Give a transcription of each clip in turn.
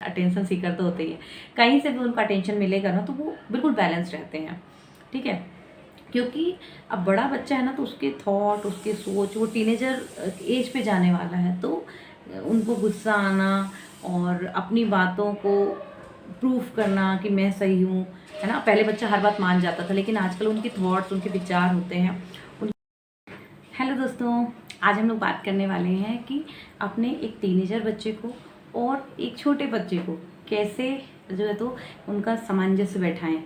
Attention seeker तो होते ही है, कहीं से भी उनको अटेंशन मिलेगा ना तो वो बिल्कुल बैलेंस रहते हैं, ठीक है। क्योंकि अब बड़ा बच्चा है ना तो उसके थॉट, उसके सोच, वो टीनेजर एज पे जाने वाला है, तो उनको गुस्सा आना और अपनी बातों को प्रूफ करना कि मैं सही हूँ, है ना। पहले बच्चा हर बात मान जाता था, लेकिन आजकल उनके थॉट्स, उनके विचार होते हैं। हेलो दोस्तों, आज हम लोग बात करने वाले हैं कि अपने एक टीनेजर बच्चे को और एक छोटे बच्चे को कैसे जो है तो उनका सामंजस्य बैठाएं।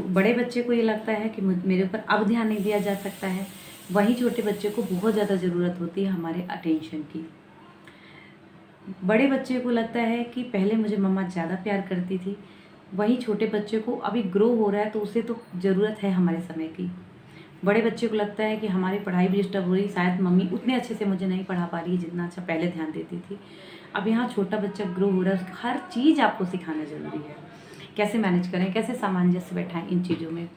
बड़े बच्चे को ये लगता है कि मेरे ऊपर अब ध्यान नहीं दिया जा सकता है, वहीं छोटे बच्चे को बहुत ज़्यादा ज़रूरत होती है हमारे अटेंशन की। बड़े बच्चे को लगता है कि पहले मुझे मम्मा ज़्यादा प्यार करती थी, वहीं छोटे बच्चे को अभी ग्रो हो रहा है तो उसे तो ज़रूरत है हमारे समय की। बड़े बच्चे को लगता है कि हमारी पढ़ाई भी डिस्टर्ब हो रही, शायद मम्मी उतने अच्छे से मुझे नहीं पढ़ा पा रही है जितना अच्छा पहले ध्यान देती थी। अब यहाँ छोटा बच्चा ग्रो हो रहा है, हर चीज़ आपको सिखाना ज़रूरी है। कैसे मैनेज करें, कैसे सामंजस्य बैठाएं इन चीज़ों में।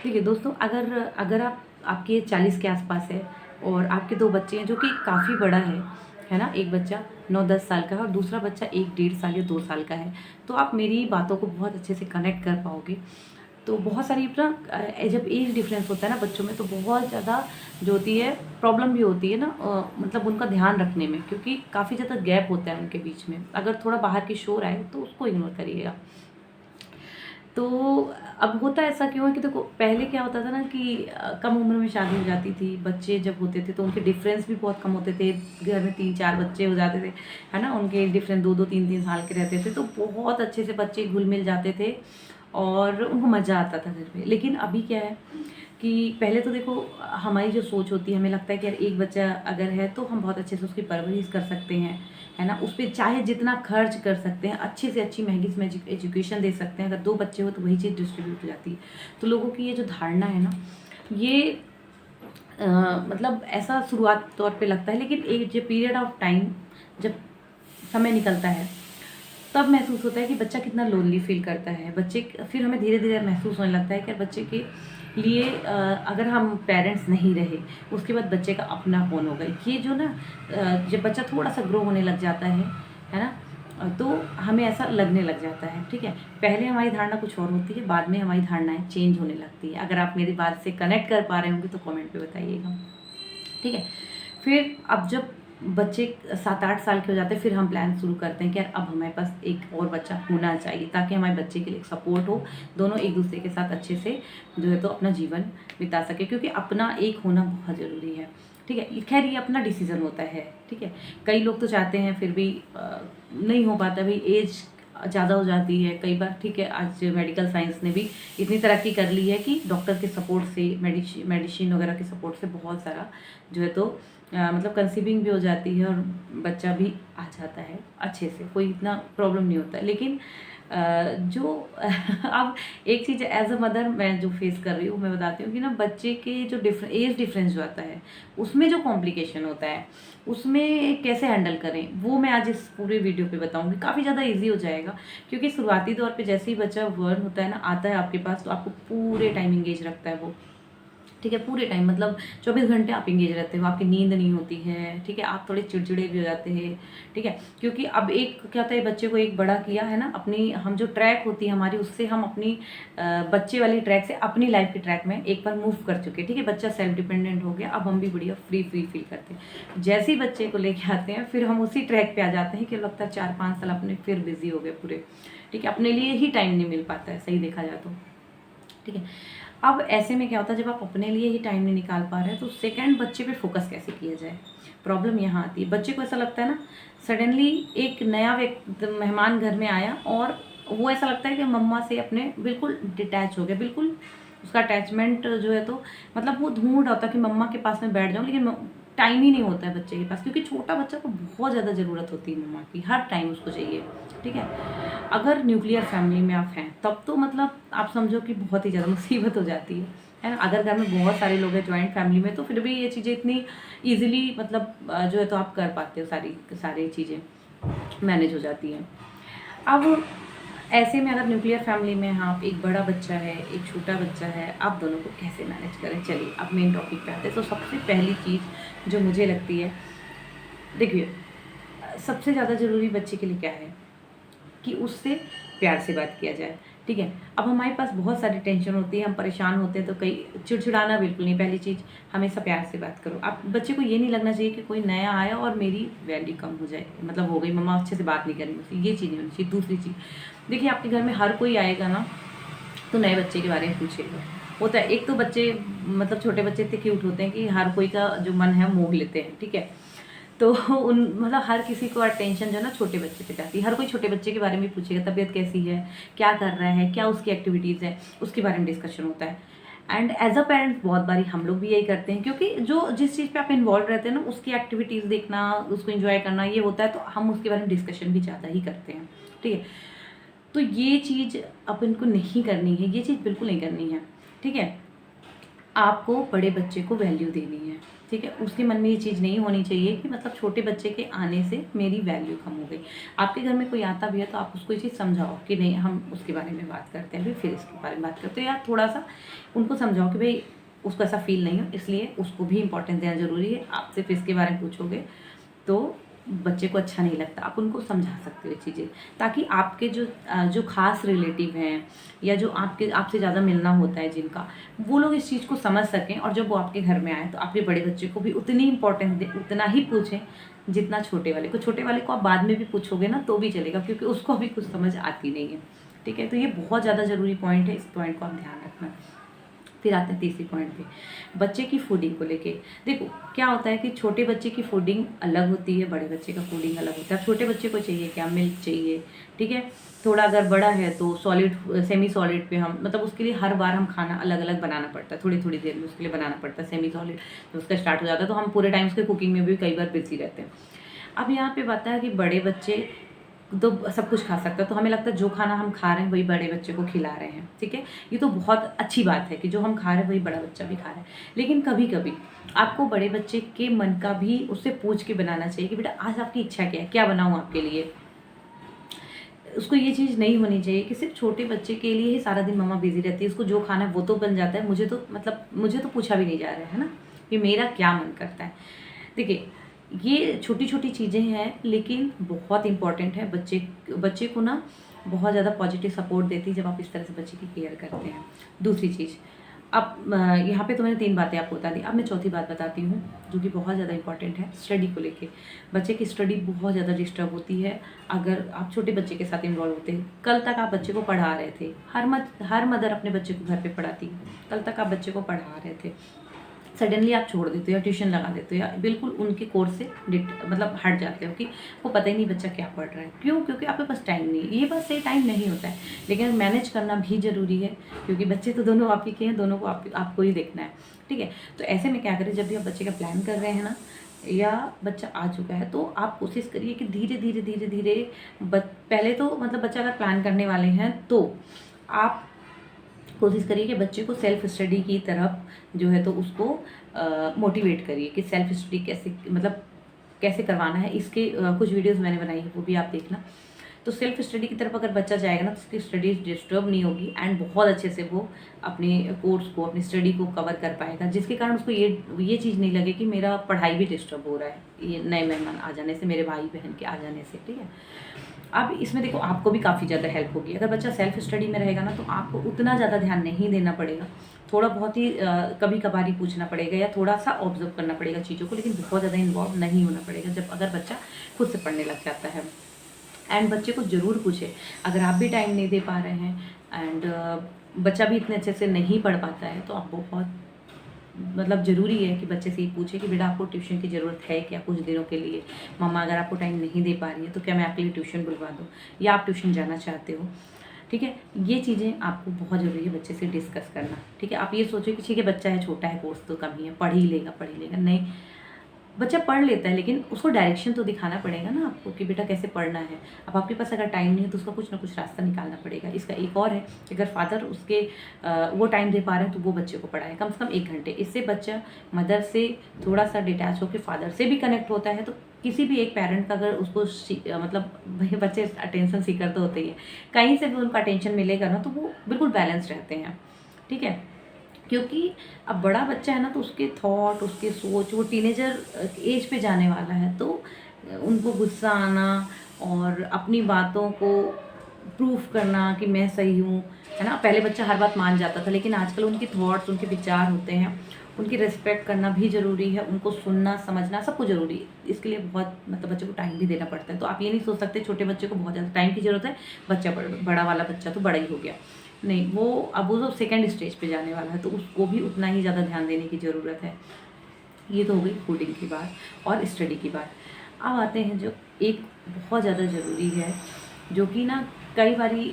ठीक है दोस्तों, अगर आपके 40 के आसपास है और आपके 2 बच्चे हैं जो कि काफ़ी बड़ा है ना, एक बच्चा 9-10 साल का है और दूसरा बच्चा 1-1.5 साल या 2 साल का है, तो आप मेरी बातों को बहुत अच्छे से कनेक्ट कर पाओगे। तो बहुत सारी ना जब एज डिफरेंस होता है ना बच्चों में, तो बहुत ज़्यादा जो होती है प्रॉब्लम भी होती है ना, मतलब उनका ध्यान रखने में, क्योंकि काफ़ी ज़्यादा गैप होता है उनके बीच में। अगर थोड़ा बाहर की शोर आए तो उसको इग्नोर करिएगा। तो अब होता ऐसा क्यों है कि देखो, पहले क्या होता था ना कि कम उम्र में शादी हो जाती थी, बच्चे जब होते थे तो उनके डिफरेंस भी बहुत कम होते थे, घर में 3-4 बच्चे हो जाते थे, है ना, उनके डिफरेंस 2-2 3-3 साल के रहते थे, तो बहुत अच्छे से बच्चे घुल मिल जाते थे और उनको मज़ा आता था घर में। लेकिन अभी क्या है कि पहले तो देखो, हमारी जो सोच होती है, हमें लगता है कि यार एक बच्चा अगर है तो हम बहुत अच्छे से उसकी परवरिश कर सकते हैं, है ना, उस पर चाहे जितना खर्च कर सकते हैं, अच्छे से अच्छी महंगी से एजुकेशन दे सकते हैं। अगर 2 बच्चे हो तो वही चीज़ डिस्ट्रीब्यूट हो जाती है। तो लोगों की ये जो धारणा है ना, ये मतलब ऐसा शुरुआत तौर पे लगता है, लेकिन एक जो पीरियड ऑफ टाइम, जब समय निकलता है, तब महसूस होता है कि बच्चा कितना लोनली फील करता है। बच्चे फिर हमें धीरे धीरे महसूस होने लगता है कि बच्चे के लिए अगर हम पेरेंट्स नहीं रहे, उसके बाद बच्चे का अपनापन होगा। ये जो ना जब बच्चा थोड़ा सा ग्रो होने लग जाता है ना, तो हमें ऐसा लगने लग जाता है। ठीक है, पहले हमारी धारणा कुछ और होती है, बाद में हमारी धारणाएं चेंज होने लगती है। अगर आप मेरी बात से कनेक्ट कर पा रहे होंगे तो कमेंट पे बताइएगा, ठीक है। फिर अब जब बच्चे 7-8 साल के हो जाते हैं, फिर हम प्लान शुरू करते हैं कि यार अब हमारे पास एक और बच्चा होना चाहिए, ताकि हमारे बच्चे के लिए सपोर्ट हो, दोनों एक दूसरे के साथ अच्छे से जो है तो अपना जीवन बिता सके, क्योंकि अपना एक होना बहुत ज़रूरी है। ठीक है, खैर ये अपना डिसीज़न होता है। ठीक है, कई लोग तो चाहते हैं, फिर भी नहीं हो पाता, भाई एज ज़्यादा हो जाती है कई बार। ठीक है, आज मेडिकल साइंस ने भी इतनी तरक्की कर ली है कि डॉक्टर के सपोर्ट से, मेडिसिन वगैरह के सपोर्ट से बहुत सारा जो है तो मतलब कंसीविंग भी हो जाती है और बच्चा भी आ जाता है अच्छे से, कोई इतना प्रॉब्लम नहीं होता है। लेकिन जो अब एक चीज़ एज अ मदर मैं जो फेस कर रही हूँ, मैं बताती हूँ कि ना, बच्चे के जो एज डिफरेंस जो आता है, उसमें जो कॉम्प्लिकेशन होता है, उसमें कैसे हैंडल करें, वो मैं आज इस पूरे वीडियो पे बताऊंगी। काफ़ी ज़्यादा इजी हो जाएगा, क्योंकि शुरुआती दौर पे जैसे ही बच्चा बर्न होता है ना, आता है आपके पास, तो आपको पूरे टाइम एंगेज रखता है वो। ठीक है, पूरे टाइम मतलब 24 घंटे आप एंगेज रहते हो, आपकी नींद नहीं होती है। ठीक है, आप थोड़े चिड़चिड़े भी हो जाते हैं। ठीक है, क्योंकि अब एक क्या होता है, बच्चे को एक बड़ा किया है ना, अपनी हम जो ट्रैक होती है हमारी, उससे हम अपनी बच्चे वाली ट्रैक से अपनी लाइफ के ट्रैक में एक बार मूव कर चुके। ठीक है, बच्चा सेल्फ डिपेंडेंट हो गया, अब हम भी बढ़िया फ्री फील करते हैं। जैसे ही बच्चे को लेके आते हैं, फिर हम उसी ट्रैक पे आ जाते हैं कि लगता है 4-5 साल अपने फिर बिजी हो गए पूरे। ठीक है, अपने लिए ही टाइम नहीं मिल पाता है, सही देखा जाए तो। ठीक है, अब ऐसे में क्या होता है, जब आप अपने लिए ही टाइम नहीं निकाल पा रहे हैं, तो सेकंड बच्चे पे फोकस कैसे किया जाए। प्रॉब्लम यहाँ आती है, बच्चे को ऐसा लगता है ना, सडनली एक नया मेहमान घर में आया और वो ऐसा लगता है कि मम्मा से अपने बिल्कुल डिटैच हो गया, बिल्कुल उसका अटैचमेंट जो है तो, मतलब वो ढूंढ रहा होता है कि मम्मा के पास में बैठ जाऊँ, लेकिन टाइम ही नहीं होता है बच्चे के पास, क्योंकि छोटा बच्चा को बहुत ज़्यादा ज़रूरत होती है मम्मा की, हर टाइम उसको चाहिए। ठीक है, अगर न्यूक्लियर फैमिली में आप हैं, तब तो मतलब आप समझो कि बहुत ही ज़्यादा मुसीबत हो जाती है ना। अगर घर में बहुत सारे लोग हैं जॉइंट फैमिली में, तो फिर भी ये चीज़ें इतनी ईजिली मतलब जो है तो आप कर पाते हो, सारी चीज़ें मैनेज हो जाती हैं। अब ऐसे में अगर न्यूक्लियर फैमिली में हाँ, एक बड़ा बच्चा है, एक छोटा बच्चा है, आप दोनों को कैसे मैनेज करें। चलिए अब मेन टॉपिक पे आते हैं। तो सबसे पहली चीज़ जो मुझे लगती है, देखिए, सबसे ज़्यादा ज़रूरी बच्चे के लिए क्या है, कि उससे प्यार से बात किया जाए, ठीक है। अब हमारे पास बहुत सारी टेंशन होती है, हम परेशान होते हैं, तो कई चिड़चिड़ाना बिल्कुल नहीं। पहली चीज़, हमेशा प्यार से बात करो। आप बच्चे को ये नहीं लगना चाहिए कि कोई नया आया और मेरी वैल्यू कम हो जाए, मतलब हो गई मम्मा अच्छे से बात नहीं करी मुझसे, ये चीज़ नहीं होनी चाहिए। दूसरी चीज़, देखिए आपके घर में हर कोई आएगा ना तो नए बच्चे के बारे में पूछेगा। होता है, एक तो बच्चे मतलब छोटे बच्चे इतने क्यूट होते हैं कि हर कोई का जो मन है मोह लेते हैं, ठीक है। तो उन मतलब हर किसी को अटेंशन जो है ना छोटे बच्चे पे जाती है। हर कोई छोटे बच्चे के बारे में पूछेगा, तबीयत कैसी है, क्या कर रहा है, क्या उसकी एक्टिविटीज़ है, उसके बारे में डिस्कशन होता है। एंड एज अ पेरेंट्स बहुत बारी हम लोग भी यही करते हैं, क्योंकि जो जिस चीज़ पे आप इन्वॉल्व रहते हैं ना उसकी एक्टिविटीज़ देखना, उसको इन्जॉय करना ये होता है, तो हम उसके बारे में डिस्कशन भी ज़्यादा ही करते हैं, ठीक है। तो ये चीज़ अपन को नहीं करनी है, ये चीज़ बिल्कुल नहीं करनी है, ठीक है। आपको बड़े बच्चे को वैल्यू देनी है, ठीक है। उसके मन में ये चीज़ नहीं होनी चाहिए कि मतलब छोटे बच्चे के आने से मेरी वैल्यू कम हो गई। आपके घर में कोई आता भी है तो आप उसको ये चीज़ समझाओ कि नहीं, हम उसके बारे में बात करते हैं, फिर इसके बारे में बात करते हैं, या थोड़ा सा उनको समझाओ कि भाई उसको ऐसा फील नहीं हो, इसलिए उसको भी इंपॉर्टेंस देना ज़रूरी है। आप सिर्फ इसके बारे में पूछोगे तो बच्चे को अच्छा नहीं लगता। आप उनको समझा सकते हो चीज़ें, ताकि आपके जो खास रिलेटिव हैं या जो आपसे ज़्यादा मिलना होता है जिनका, वो लोग इस चीज़ को समझ सकें, और जब वो आपके घर में आए तो आपके बड़े बच्चे को भी उतनी इंपॉर्टेंस दें, उतना ही पूछें जितना छोटे वाले को। छोटे वाले को आप बाद में भी पूछोगे ना तो भी चलेगा, क्योंकि उसको अभी कुछ समझ आती नहीं है, ठीक है। तो ये बहुत ज़्यादा ज़रूरी पॉइंट है, इस पॉइंट को आप ध्यान रखना। फिर आते हैं तीसरी पॉइंट पे, बच्चे की फूडिंग को लेके। देखो क्या होता है कि छोटे बच्चे की फूडिंग अलग होती है, बड़े बच्चे का फूडिंग अलग होता है। छोटे बच्चे को चाहिए क्या, मिल्क चाहिए, ठीक है। थोड़ा अगर बड़ा है तो सॉलिड सेमी सॉलिड पे हम मतलब उसके लिए हर बार हम खाना अलग अलग बनाना पड़ता है, थोड़ी थोड़ी देर में उसके लिए बनाना पड़ता है। सेमी सॉलिड तो उसका स्टार्ट हो जाता है, तो हम पूरे टाइम उसके कुकिंग में भी कई बार बिजी रहते हैं। अब यहाँ पे बात है कि बड़े बच्चे तो सब कुछ खा सकता है, तो हमें लगता है जो खाना हम खा रहे हैं वही बड़े बच्चे को खिला रहे हैं, ठीक है। ये तो बहुत अच्छी बात है कि जो हम खा रहे हैं वही बड़ा बच्चा भी खा रहा है। लेकिन कभी कभी आपको बड़े बच्चे के मन का भी उससे पूछ के बनाना चाहिए कि बेटा आज आपकी इच्छा क्या है, क्या बनाऊँ आपके लिए। उसको ये चीज़ नहीं होनी चाहिए कि सिर्फ छोटे बच्चे के लिए ही सारा दिन मम्मा बिजी रहती है, उसको जो खाना है वो तो बन जाता है, मुझे तो पूछा भी नहीं जा रहा है ना कि मेरा क्या मन करता है। देखिए ये छोटी छोटी चीज़ें हैं लेकिन बहुत इंपॉर्टेंट है। बच्चे को ना बहुत ज़्यादा पॉजिटिव सपोर्ट देती है जब आप इस तरह से बच्चे की केयर करते हैं। दूसरी चीज़, अब यहाँ पे तो मैंने 3 बातें आपको बता दी, अब मैं चौथी बात बताती हूँ जो कि बहुत ज़्यादा इंपॉर्टेंट है, स्टडी को लेके। बच्चे की स्टडी बहुत ज़्यादा डिस्टर्ब होती है अगर आप छोटे बच्चे के साथ इन्वॉल्व होते हैं। कल तक आप बच्चे को पढ़ा रहे थे, हर मदर अपने बच्चे को घर पे पढ़ाती है। कल तक आप बच्चे को पढ़ा रहे थे, सडनली आप छोड़ देते हो या ट्यूशन लगा देते हो या बिल्कुल उनके कोर्स से मतलब हट जाते हो कि वो पता ही नहीं बच्चा क्या पढ़ रहा है। क्यों? क्योंकि आपके पास टाइम नहीं है। ये बस से टाइम नहीं होता है, लेकिन मैनेज करना भी ज़रूरी है, क्योंकि बच्चे तो दोनों आप ही के हैं, दोनों को आपको ही देखना है, ठीक है। तो ऐसे में क्या करें, जब भी आप बच्चे का प्लान कर रहे हैं ना या बच्चा आ चुका है, तो आप कोशिश करिए कि धीरे धीरे धीरे धीरे पहले तो मतलब बच्चा अगर प्लान करने वाले हैं तो आप कोशिश करिए कि बच्चे को सेल्फ स्टडी की तरफ जो है तो उसको मोटिवेट करिए कि सेल्फ स्टडी कैसे मतलब कैसे करवाना है। इसके कुछ वीडियोस मैंने बनाई है, वो भी आप देखना। तो सेल्फ स्टडी की तरफ अगर बच्चा जाएगा ना तो उसकी स्टडीज डिस्टर्ब नहीं होगी एंड बहुत अच्छे से वो अपने कोर्स को, अपनी स्टडी को कवर कर पाएगा, जिसके कारण उसको ये चीज़ नहीं लगे कि मेरा पढ़ाई भी डिस्टर्ब हो रहा है ये नए मेहमान आ जाने से, मेरे भाई बहन के आ जाने से, ठीक है। अब इसमें देखो आपको भी काफ़ी ज़्यादा हेल्प होगी अगर बच्चा सेल्फ स्टडी में रहेगा ना, तो आपको उतना ज़्यादा ध्यान नहीं देना पड़ेगा। थोड़ा बहुत ही कभी कभार ही पूछना पड़ेगा या थोड़ा सा ऑब्जर्व करना पड़ेगा चीज़ों को, लेकिन बहुत ज़्यादा इन्वॉल्व नहीं होना पड़ेगा जब अगर बच्चा खुद से पढ़ने लग जाता है। एंड बच्चे को ज़रूर पूछे, अगर आप भी टाइम नहीं दे पा रहे हैं एंड बच्चा भी इतने अच्छे से नहीं पढ़ पाता है, तो आप बहुत मतलब ज़रूरी है कि बच्चे से ही पूछे कि बेटा आपको ट्यूशन की ज़रूरत है क्या कुछ दिनों के लिए। मम्मा अगर आपको टाइम नहीं दे पा रही है तो क्या मैं आपके लिए ट्यूशन बुलवा दूँ, या आप ट्यूशन जाना चाहते हो, ठीक है। ये चीज़ें आपको बहुत ज़रूरी है बच्चे से डिस्कस करना, ठीक है। आप ये सोचो कि ठीक है बच्चा है, छोटा है, कोर्स तो कम ही है, पढ़ ही लेगा, नहीं, बच्चा पढ़ लेता है लेकिन उसको डायरेक्शन तो दिखाना पड़ेगा ना आपको कि बेटा कैसे पढ़ना है। अब आपके पास अगर टाइम नहीं है तो उसका कुछ ना कुछ रास्ता निकालना पड़ेगा। इसका एक और है कि अगर फादर उसके वो टाइम दे पा रहे हैं तो वो बच्चे को पढ़ाए कम से कम 1 घंटे। इससे बच्चा मदर से थोड़ा सा डिटैच होकर फादर से भी कनेक्ट होता है। तो किसी भी एक पेरेंट का अगर उसको मतलब बच्चे अटेंशन सीकर तो होते ही है, कहीं से भी उनका अटेंशन मिलेगा ना तो वो बिल्कुल बैलेंस रहते हैं, ठीक है। क्योंकि अब बड़ा बच्चा है ना तो उसके थॉट, उसके सोच, वो टीनेजर एज पे जाने वाला है, तो उनको गुस्सा आना और अपनी बातों को प्रूफ करना कि मैं सही हूँ, है ना। पहले बच्चा हर बात मान जाता था, लेकिन आजकल उनके थॉट्स, उनके विचार होते हैं, उनकी रिस्पेक्ट करना भी ज़रूरी है, उनको सुनना समझना सब कुछ ज़रूरी है। इसके लिए बहुत मतलब बच्चे को टाइम भी देना पड़ता है। तो आप ये नहीं सोच सकते छोटे बच्चे को बहुत ज़्यादा टाइम की ज़रूरत है, बच्चा बड़ा वाला बच्चा तो बड़ा ही हो गया, नहीं। वो तो सेकेंड स्टेज पे जाने वाला है, तो उसको भी उतना ही ज़्यादा ध्यान देने की ज़रूरत है। ये तो हो गई फूडिंग की बात और स्टडी की बात। अब आते हैं जो एक बहुत ज़्यादा ज़रूरी है, जो कि ना कई बारी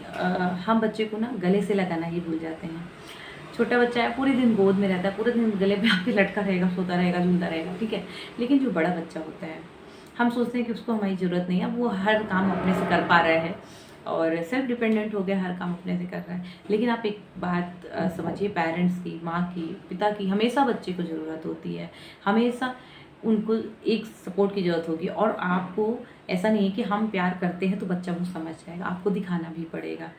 हम बच्चे को ना गले से लगाना ही भूल जाते हैं। छोटा बच्चा है, पूरे दिन गोद में रहता है, पूरे दिन गले पे आके लटका रहेगा, सोता रहेगा, झूलता रहेगा, ठीक है। लेकिन जो बड़ा बच्चा होता है, हम सोचते हैं कि उसको हमारी ज़रूरत नहीं है, अब वो हर काम अपने से कर पा रहा है और सेल्फ डिपेंडेंट हो गया, हर काम अपने से कर रहा है। लेकिन आप एक बात समझिए, पेरेंट्स की, माँ की, पिता की हमेशा बच्चे को ज़रूरत होती है, हमेशा उनको एक सपोर्ट की ज़रूरत होगी। और आपको ऐसा नहीं है कि हम प्यार करते हैं तो बच्चा वो समझ जाएगा, आपको दिखाना भी पड़ेगा।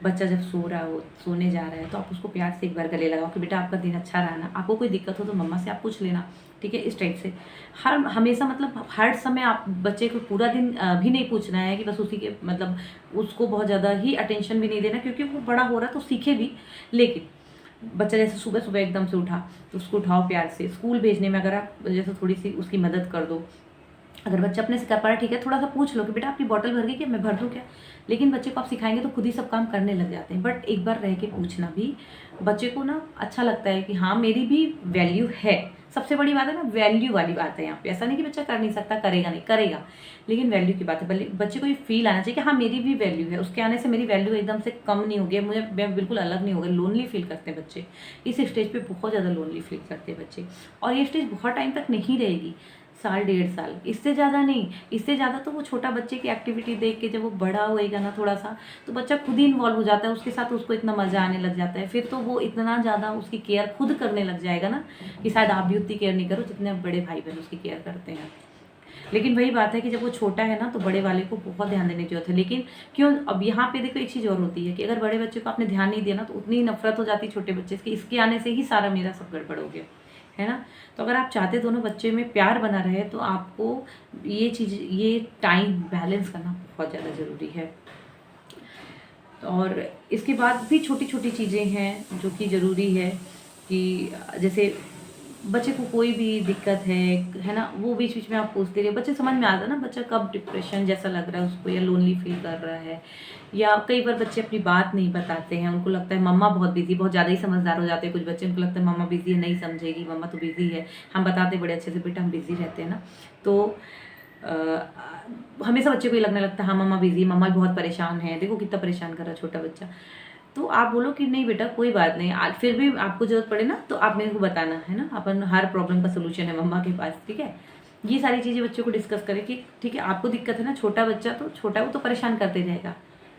बच्चा जब सो रहा हो, सोने जा रहा है, तो आप उसको प्यार से एक बार गले लगाओ कि बेटा आपका दिन अच्छा रहा ना, आपको कोई दिक्कत हो तो मम्मा से आप पूछ लेना, ठीक है। इस टाइप से हमेशा मतलब हर समय आप बच्चे को पूरा दिन भी नहीं पूछना है कि बस उसी के मतलब उसको बहुत ज़्यादा ही अटेंशन भी नहीं देना, क्योंकि वो बड़ा हो रहा है तो सीखे भी। लेकिन बच्चा जैसे सुबह सुबह एकदम से उठा तो उसको उठाओ प्यार से, स्कूल भेजने में अगर आप जैसे थोड़ी सी उसकी मदद कर दो। अगर बच्चा अपने से कर पा रहा है, ठीक है, थोड़ा सा पूछ लो कि बेटा आपकी बॉटल भर गई क्या, मैं भर दूँ क्या। लेकिन बच्चे को आप सिखाएंगे तो खुद ही सब काम करने लग जाते हैं। बट एक बार रह के पूछना भी बच्चे को ना अच्छा लगता है कि हाँ मेरी भी वैल्यू है। सबसे बड़ी बात है ना, वैल्यू वाली बात है यहाँ पे। ऐसा नहीं कि बच्चा कर नहीं सकता, करेगा नहीं, करेगा, लेकिन वैल्यू की बात है। बच्चे को ये फील आना चाहिए कि हाँ मेरी भी वैल्यू है, उसके आने से मेरी वैल्यू एकदम से कम नहीं हो गई, मैं बिल्कुल अलग नहीं हो गया। लोनली फील करते हैं बच्चे, इस स्टेज पे बहुत ज़्यादा लोनली फील करते हैं बच्चे। और ये स्टेज बहुत टाइम तक नहीं रहेगी, साल 1.5 साल, इससे ज़्यादा नहीं। इससे ज़्यादा तो वो छोटा बच्चे की एक्टिविटी देख के जब वो बड़ा होएगा ना थोड़ा सा, तो बच्चा खुद ही इन्वॉल्व हो जाता है, उसके साथ उसको इतना मज़ा आने लग जाता है। फिर तो वो इतना ज़्यादा उसकी केयर खुद करने लग जाएगा ना कि शायद आप भी उतनी केयर नहीं करो जितने बड़े भाई बहन उसकी केयर करते हैं। लेकिन वही बात है कि जब वो छोटा है ना तो बड़े वाले को बहुत ध्यान देने की जरूरत है। लेकिन क्यों, अब यहाँ पे देखो एक चीज़ और होती है कि अगर बड़े बच्चे को आपने ध्यान नहीं दिया ना तो उतनी ही नफरत हो जाती है छोटे बच्चे से, इसके आने से ही सारा मेरा सब गड़बड़ हो गया, है ना। तो अगर आप चाहते दोनों बच्चे में प्यार बना रहे तो आपको ये टाइम बैलेंस करना बहुत ज़्यादा ज़रूरी है। और इसके बाद भी छोटी छोटी चीज़ें हैं जो कि ज़रूरी है कि जैसे बच्चे को कोई भी दिक्कत है ना, वो बीच बीच में आप पूछते रहिए। बच्चे समझ में आता है ना बच्चा कब डिप्रेशन जैसा लग रहा है उसको, या लोनली फील कर रहा है, या कई बार बच्चे अपनी बात नहीं बताते हैं, उनको लगता है मम्मा बहुत बिजी, बहुत ज़्यादा ही समझदार हो जाते हैं कुछ बच्चे, उनको लगता है मम्मा बिजी है, नहीं समझेगी, मम्मा तो बिजी है। हम बताते बड़े अच्छे से बेटा हम बिजी रहते हैं ना, तो हमेशा बच्चे को ये लगने लगता है हाँ मम्मा बिजी, मम्मा भी बहुत परेशान है, देखो कितना परेशान कर रहा है छोटा बच्चा। तो आप बोलो कि नहीं बेटा कोई बात नहीं, फिर भी आपको जरूरत पड़े ना तो आप मेरे को बताना, है ना। अपन हर प्रॉब्लम का सोल्यूशन है मम्मा के पास, ठीक है। ये सारी चीज़ें बच्चों को डिस्कस करें कि ठीक है आपको दिक्कत है ना, छोटा बच्चा तो छोटा है, वो तो परेशान करते जाएगा,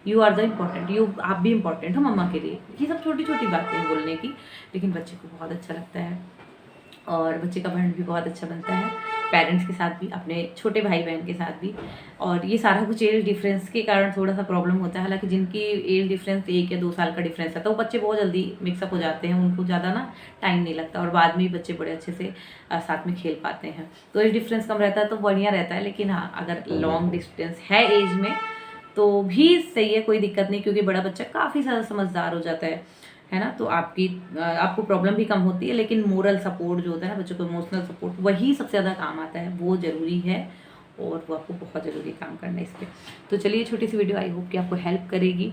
यू आर द इम्पॉर्टेंट, आप भी इम्पॉर्टेंट हो मम्मा के लिए। ये सब छोटी छोटी बातें हैं बोलने की, लेकिन बच्चे को बहुत अच्छा लगता है और बच्चे का बॉन्ड भी बहुत अच्छा बनता है पेरेंट्स के साथ भी, अपने छोटे भाई बहन के साथ भी। और ये सारा कुछ एज डिफरेंस के कारण थोड़ा सा प्रॉब्लम होता है। हालांकि जिनकी एज डिफरेंस 1 या 2 साल का डिफरेंस है तो वो बच्चे बहुत जल्दी मिक्सअप हो जाते हैं, उनको ज़्यादा ना टाइम नहीं लगता और बाद में ही बच्चे बड़े अच्छे से साथ में खेल पाते हैं। तो एज डिफरेंस कम रहता है तो बढ़िया रहता है। लेकिन हाँ अगर लॉन्ग डिस्टेंस है एज में तो भी सही है, कोई दिक्कत नहीं, क्योंकि बड़ा बच्चा काफ़ी ज़्यादा समझदार हो जाता है ना। तो आपको प्रॉब्लम भी कम होती है, लेकिन मोरल सपोर्ट जो होता है ना बच्चों को, इमोशनल सपोर्ट, वही सबसे ज़्यादा काम आता है, वो ज़रूरी है और वो आपको बहुत ज़रूरी काम करना है इस पर। तो चलिए छोटी सी वीडियो, आई होप कि आपको हेल्प करेगी।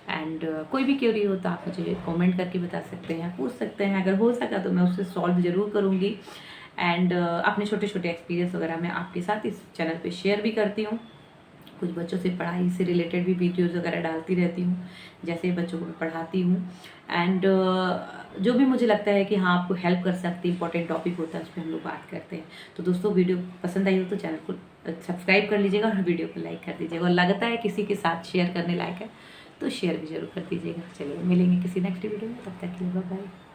एंड कोई भी क्वेरी हो तो आप मुझे कमेंट करके बता सकते हैं, पूछ सकते हैं, अगर हो सका तो मैं उससे सॉल्व ज़रूर करूँगी। एंड अपने छोटे छोटे एक्सपीरियंस वगैरह मैं आपके साथ इस चैनल पे शेयर भी करती हूँ। कुछ बच्चों से पढ़ाई से रिलेटेड भी वीडियोज़ वगैरह डालती रहती हूँ, जैसे बच्चों को मैं पढ़ाती हूँ। एंड जो भी मुझे लगता है कि हाँ आपको हेल्प कर सकती, इंपॉर्टेंट टॉपिक होता है उस पर हम लोग बात करते हैं। तो दोस्तों वीडियो पसंद आई हो तो चैनल को सब्सक्राइब कर लीजिएगा और वीडियो को लाइक कर दीजिएगा, और लगता है किसी के साथ शेयर करने लायक है तो शेयर भी जरूर कर दीजिएगा। चलिए मिलेंगे किसी नेक्स्ट वीडियो में, तब तक के लिए बाय बाय।